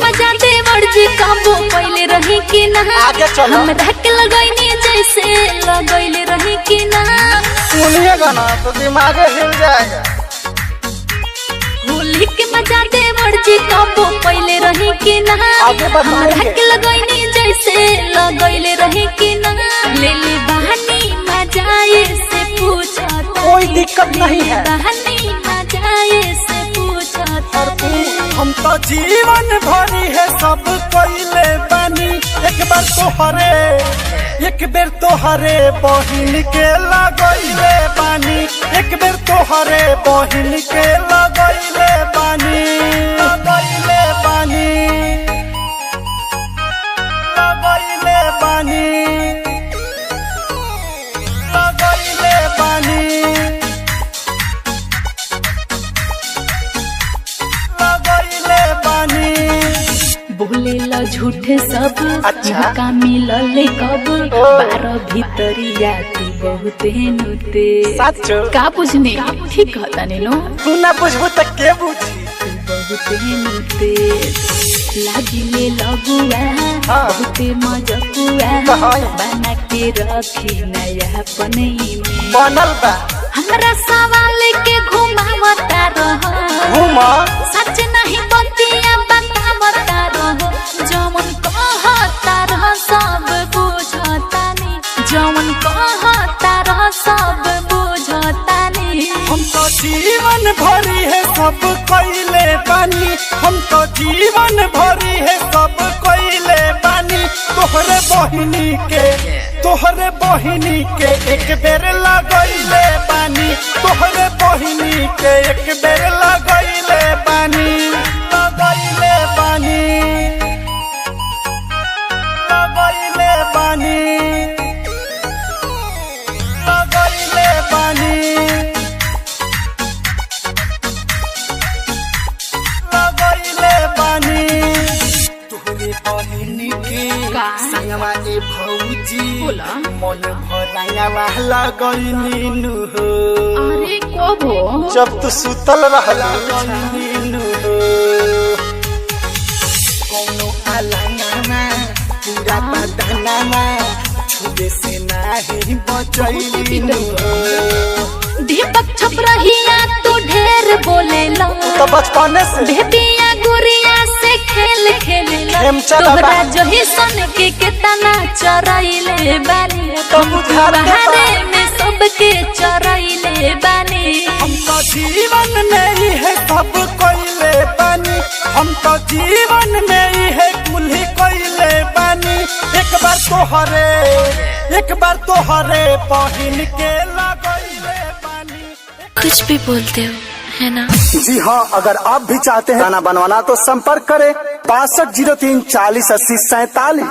मजा दे मर्जी काबू पहले रही कि ना आगे चलो हम धक्के लगैनी जैसे लगैले रही कि ना सुनिएगा ना तो दिमाग हिल जाएगा। होली के मजा दे मर्जी काबू पहले रही कि ना हम धक्के लगैनी जैसे लगैले रही कि ना ले ले बहानी मजाए से पूछा कोई दिक्कत नहीं है बहानी मजाए से पूछा हम तो जीवन भरी है सब कोइले बानी एक बेर तोहरे बहिन के लगैले बानी एक बेर तोहरे बहिन के लगैले बानी लगैले बानी लगैले बानी लगैले बानी लगैले बानी बोले ला झूठे सब अच्छा का मिलले कब बारह भीतरिया तू बहुत नुते साचो का पूछने ठीक कहता नो तू ना बुझबू तक के बुझी तू बहुत नुते लागिले लगुआ बहुत मजकुआ बना के रखी नया पनई में बनल बा हमरा सवाल के घुमावता रह घुमा सच नहीं बतिया बतावता रह जमन कहता रह सब बुझतानी जमन कहता रह सब बुझतानी हम तो जीवन भरी है सब कोइले बानी हम तो जीवन भरी है सब कोइले बानी तोहरे बहिनी के एक बेर लगैले बानी तोहरे बहिनी के एक बेर लगैले बानी लगैले बानी लगैले बानी लगैले बानी लगैले बानी तोहरे बहिनी के संगवा ए भौजी मन भरायावा लगैनी नु हो अरे कबो जब तू सुतल रहली नु हो कोनो आलाना पूरा बदनामा छुबे से नाही बचैली नु हो दीपक छप रहिया तू ढेर बोलेला तो बचपने से भेदिया गुड़िया से खेल खेलेला हम चला तोहरा जही सन के केतना चराइले बानी तो बुझा बहारे में सबके चराइले बानी हम तो जीवन में ही है सब कोइले बानी हम तो जीवन में ही है कुल्ही कोइले बानी एक बार तोहरे बहिन के लगैले बानी। कुछ भी बोलते हो है ना। जी हाँ, अगर आप भी चाहते हैं गाना बनवाना तो संपर्क करें 6503 40 80 47।